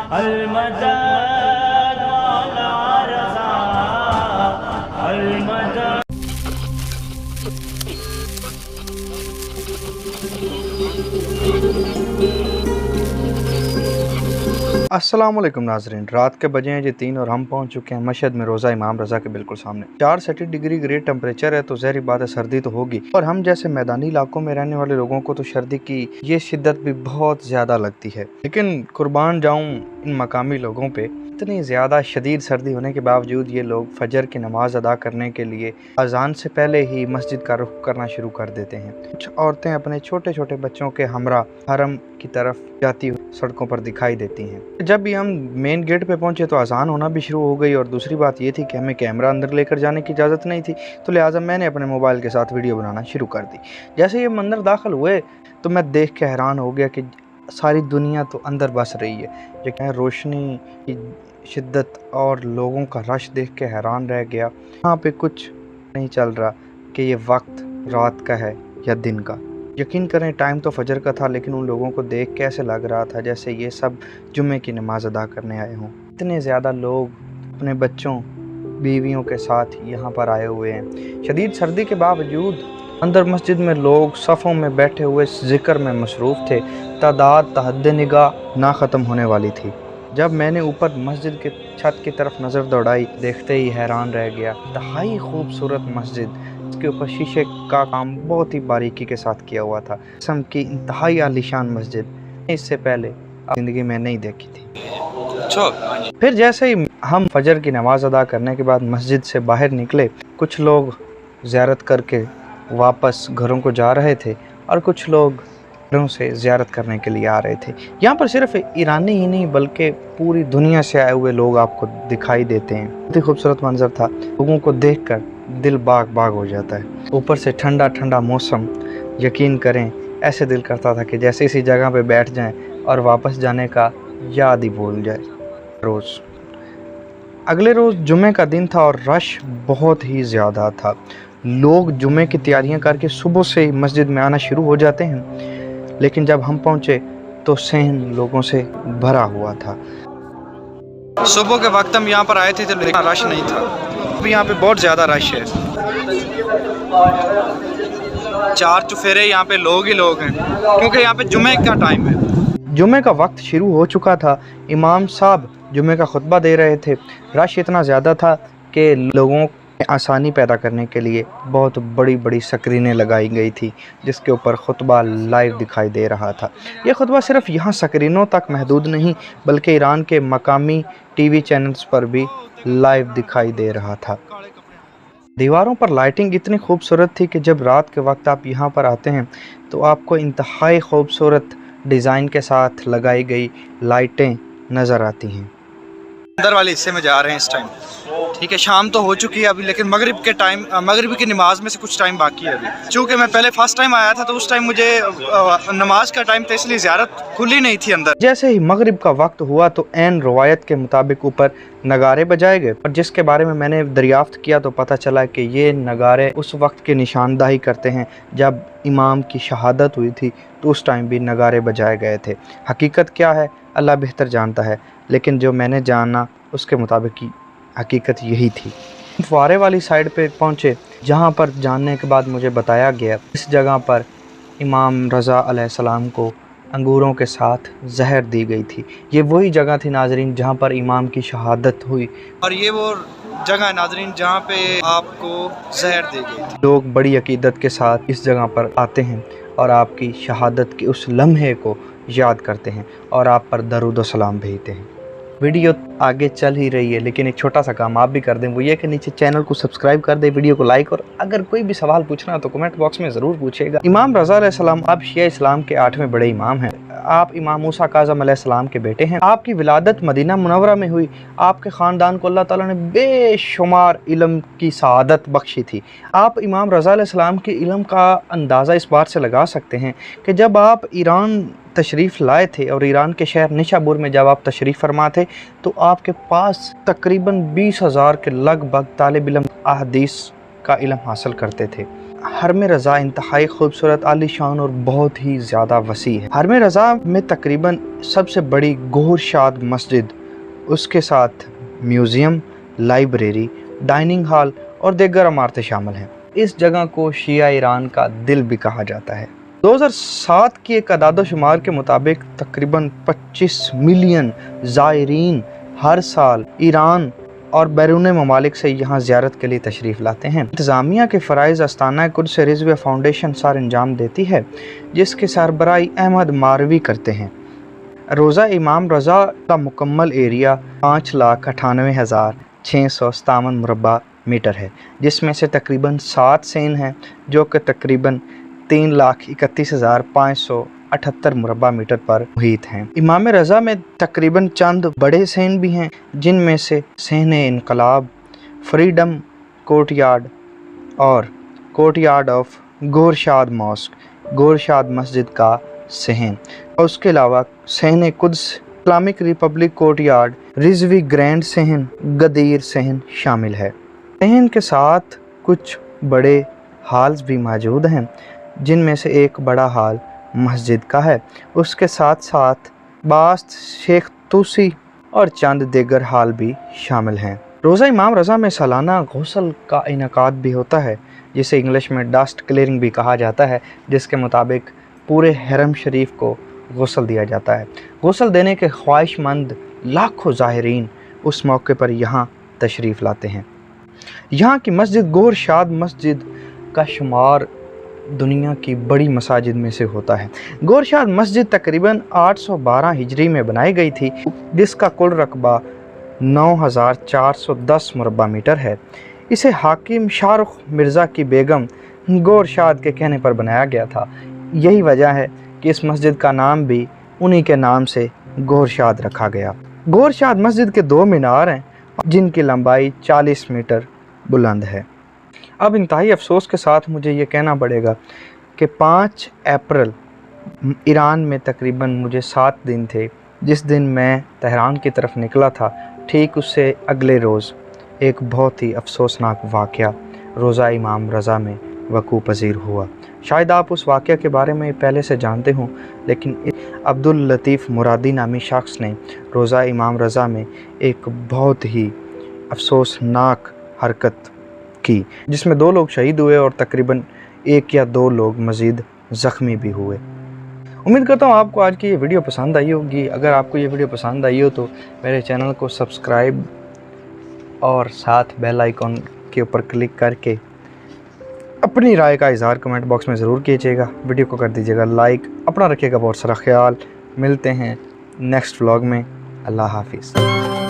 المدد مولا رضا المدد. अस्सलामुअलैकुम नाजरीन, रात के बजे हैं जी 3 और हम पहुंच चुके हैं मशहद में रोज़ा इमाम रज़ा के बिल्कुल सामने। 4 डिग्री ग्रेड टेम्परेचर है, तो ज़ाहिर बात है सर्दी तो होगी, और हम जैसे मैदानी इलाकों में रहने वाले लोगों को तो सर्दी की ये शिद्दत भी बहुत ज़्यादा लगती है। लेकिन कुर्बान जाऊँ इन मकामी लोगों पे, इतनी ज़्यादा शदीद सर्दी होने के बावजूद ये लोग फजर की नमाज़ अदा करने के लिए अजान से पहले ही मस्जिद का रुख करना शुरू कर देते हैं। कुछ औरतें अपने छोटे छोटे बच्चों के हमरा हरम की तरफ जाती हुई सड़कों पर दिखाई देती हैं। जब भी हम मेन गेट पे पहुंचे तो अजान होना भी शुरू हो गई, और दूसरी बात ये थी कि हमें कैमरा अंदर लेकर जाने की इजाज़त नहीं थी, तो लिहाजा मैंने अपने मोबाइल के साथ वीडियो बनाना शुरू कर दी। जैसे ये मंदिर दाखिल हुए तो मैं देख के हैरान हो गया कि सारी दुनिया तो अंदर बस रही है। ये रोशनी की शिद्दत और लोगों का रश देख के हैरान रह गया। यहाँ पे कुछ नहीं चल रहा कि ये वक्त रात का है या दिन का। यकीन करें टाइम तो फजर का था, लेकिन उन लोगों को देख के ऐसे लग रहा था जैसे ये सब जुम्मे की नमाज अदा करने आए हों। इतने ज़्यादा लोग अपने बच्चों बीवियों के साथ यहाँ पर आए हुए हैं। शदीद सर्दी के बावजूद अंदर मस्जिद में लोग सफ़ों में बैठे हुए ज़िक्र में मसरूफ़ थे। तादाद तहद्दे निगाह ना ख़त्म होने वाली थी। जब मैंने ऊपर मस्जिद के छत की तरफ नज़र दौड़ाई, देखते ही हैरान रह गया। इंतहाई खूबसूरत मस्जिद, इसके ऊपर शीशे का काम बहुत ही बारीकी के साथ किया हुआ था। किस्म की इंतहाई आलीशान मस्जिद इससे पहले ज़िंदगी में नहीं देखी थी। फिर जैसे ही हम फजर की नमाज़ अदा करने के बाद मस्जिद से बाहर निकले, कुछ लोग ज़ियारत करके वापस घरों को जा रहे थे और कुछ लोग घरों से ज़ियारत करने के लिए आ रहे थे। यहाँ पर सिर्फ ईरानी ही नहीं बल्कि पूरी दुनिया से आए हुए लोग आपको दिखाई देते हैं। बहुत ही खूबसूरत मंजर था, लोगों को देखकर दिल बाग बाग हो जाता है। ऊपर से ठंडा ठंडा मौसम, यकीन करें ऐसे दिल करता था कि जैसे इसी जगह पे बैठ जाएं और वापस जाने का याद ही भूल जाए। रोज़ अगले रोज़ जुमे का दिन था और रश बहुत ही ज़्यादा था। लोग जुमे की तैयारियां करके सुबह से ही मस्जिद में आना शुरू हो जाते हैं, लेकिन जब हम पहुंचे तो सहन लोगों से भरा हुआ था। सुबह के वक्त हम यहाँ पर आए थे तो रश नहीं था। अभी यहाँ पे बहुत ज़्यादा रश है। 4 चुफेरे यहाँ पे लोग ही लोग हैं, क्योंकि यहाँ पे जुमे का टाइम है। जुमे का वक्त शुरू हो चुका था। इमाम साहब जुमे का खुतबा दे रहे थे। रश इतना ज़्यादा था कि लोगों आसानी पैदा करने के लिए बहुत बड़ी बड़ी स्क्रीनें लगाई गई थी, जिसके ऊपर खुतबा लाइव दिखाई दे रहा था। यह खुतबा सिर्फ यहाँ स्क्रीनों तक महदूद नहीं बल्कि ईरान के मकामी टीवी चैनल्स पर भी लाइव दिखाई दे रहा था। दीवारों पर लाइटिंग इतनी खूबसूरत थी कि जब रात के वक्त आप यहाँ पर आते हैं तो आपको इंतहाई खूबसूरत डिज़ाइन के साथ लगाई गई लाइटें नज़र आती हैं। अंदर वाले हिस्से में जा रहे हैं इस टाइम। ठीक है, शाम तो हो चुकी है अभी, लेकिन मगरिब की नमाज में से कुछ टाइम बाकी है अभी। चूँकि मैं पहले फर्स्ट टाइम आया था तो उस टाइम मुझे नमाज का टाइम था, इसलिए ज़ियारत खुली नहीं थी अंदर। जैसे ही मगरिब का वक्त हुआ तो ऐन रवायत के मुताबिक ऊपर नगारे बजाए गए, और जिसके बारे में मैंने दरियाफ्त किया तो पता चला कि ये नगारे उस वक्त की निशानदाही करते हैं जब इमाम की शहादत हुई थी, तो उस टाइम भी नगारे बजाए गए थे। हकीकत क्या है अल्लाह बेहतर जानता है, लेकिन जो मैंने जाना उसके मुताबिक की हकीकत यही थी। फुआरे वाली साइड पे पहुँचे, जहाँ पर जानने के बाद मुझे बताया गया इस जगह पर इमाम रज़ा अलैहिस्सलाम को अंगूरों के साथ जहर दी गई थी। ये वही जगह थी नाजरीन जहाँ पर इमाम की शहादत हुई, और ये वो जगह है नाजरीन जहाँ पे आपको जहर दी गई थी। लोग बड़ी अकीदत के साथ इस जगह पर आते हैं और आपकी शहादत के उस लम्हे को याद करते हैं और आप पर दरूद व सलाम भेजते हैं। वीडियो आगे चल ही रही है, लेकिन एक छोटा सा काम आप भी कर दें, वो ये कि नीचे चैनल को सब्सक्राइब कर दें, वीडियो को लाइक, और अगर कोई भी सवाल पूछना है तो कमेंट बॉक्स में ज़रूर पूछिएगा। इमाम रज़ा अलैहिस्सलाम आप शिया इस्लाम के 8वें बड़े इमाम हैं। आप इमाम मूसा काज़म अलैहिस्सलाम के बेटे हैं। आपकी विलादत मदीना मुनव्वरा में हुई। आपके ख़ानदान को अल्लाह ताला ने बेशुमार इल्म की सआदत बख्शी थी। आप इमाम रज़ा अलैहिस्सलाम के इल्म का अंदाज़ा इस बात से लगा सकते हैं कि जब आप ईरान तशरीफ़ लाए थे और ईरान के शहर निशापुर में जब आप तशरीफ़ फरमा थे तो आपके पास तकरीबन 20,000 के लगभग तालिब इल्म अहदीस का इल्म हासिल करते थे। हरम रज़ा इंतहाई खूबसूरत, आलीशान और बहुत ही ज़्यादा वसी है। हरम रज़ा में तकरीबन सबसे बड़ी गोहरशाद मस्जिद, उसके साथ म्यूज़ियम, लाइब्रेरी, डाइनिंग हॉल और दीगर इमारतें शामिल हैं। इस जगह को शिया ईरान का दिल भी कहा जाता है। 2007 की एक अदाद-ओ-शुमार के मुताबिक तकरीबन 25 मिलियन ज़ायरीन हर साल ईरान और बैरून ममालिक से यहाँ ज़ियारत के लिए तशरीफ़ लाते हैं। इंतज़ामिया के फ़राइज़ आस्ताना कुद्स रिज़विया फाउंडेशन सर अंजाम देती है, जिसके सरबराही अहमद मारवी करते हैं। रोज़ा इमाम रज़ा का मुकम्मल एरिया 5,98,657 मुरबा मीटर है, जिसमें से तकरीबन 7 सेन हैं जो कि तकरीबन 3,31,578 मुरबा मीटर पर मुहित हैं। इमाम रज़ा में तकरीबन चंद बड़े सेन भी हैं, जिनमें से सहने इनकलाब, फ्रीडम कोर्टयार्ड और कोर्टयार्ड ऑफ गोरशाद मॉस्क, गोरशाद मस्जिद का सहन, और उसके अलावा सहने Quds, Islamic Republic courtyard, Rizvi grand सहन, गदीर सहन शामिल है। सहन के साथ कुछ बड़े हॉल्स भी मौजूद हैं, जिनमें से एक बड़ा हॉल मस्जिद का है। उसके साथ साथ बास्त, शेख तूसी और चंद दीगर हॉल भी शामिल हैं। रोज़ा इमाम रज़ा में सालाना गुस्ल का इनेकाद भी होता है, जिसे इंग्लिश में डस्ट क्लियरिंग भी कहा जाता है, जिसके मुताबिक पूरे हरम शरीफ को गुस्ल दिया जाता है। गुस्ल देने के ख्वाहिशमंद लाखों ज़ाहिरीन उस मौके पर यहाँ तशरीफ़ लाते हैं। यहाँ की मस्जिद गोरशाद मस्जिद का शुमार दुनिया की बड़ी मसाजिद में से होता है। गोरशाद मस्जिद तकरीबन 812 हिजरी में बनाई गई थी, जिसका कुल रकबा 9,410 मुरबा मीटर है। इसे हाकिम शाहरुख मिर्ज़ा की बेगम गोरशाद के कहने पर बनाया गया था। यही वजह है कि इस मस्जिद का नाम भी उन्हीं के नाम से गोरशाद रखा गया। गोरशाद मस्जिद के 2 मीनार हैं, जिनकी लंबाई 40 मीटर बुलंद है। अब इंतहाई अफसोस के साथ मुझे ये कहना पड़ेगा कि 5 अप्रैल ईरान में तकरीबन मुझे 7 दिन थे। जिस दिन मैं तेहरान की तरफ निकला था, ठीक उससे अगले रोज़ एक बहुत ही अफसोसनाक वाक़या रोज़ा इमाम रज़ा में वक़ू पज़ीर हुआ। शायद आप उस वाक़या के बारे में पहले से जानते हों, लेकिन अब्दुल लतीफ़ मुरादी नामी शख्स ने रोज़ा इमाम रज़ा में एक बहुत ही अफसोसनाक हरकत की, जिसमें 2 लोग शहीद हुए और तकरीबन 1 या 2 लोग मज़ीद ज़ख्मी भी हुए। उम्मीद करता हूँ आपको आज की ये वीडियो पसंद आई होगी। अगर आपको ये वीडियो पसंद आई हो तो मेरे चैनल को सब्सक्राइब और साथ बेल आइकॉन के ऊपर क्लिक करके अपनी राय का इज़हार कमेंट बॉक्स में ज़रूर कीजिएगा। वीडियो को कर दीजिएगा लाइक। अपना रखिएगा बहुत सारा ख्याल। मिलते हैं नेक्स्ट व्लॉग में। अल्लाह हाफिज़।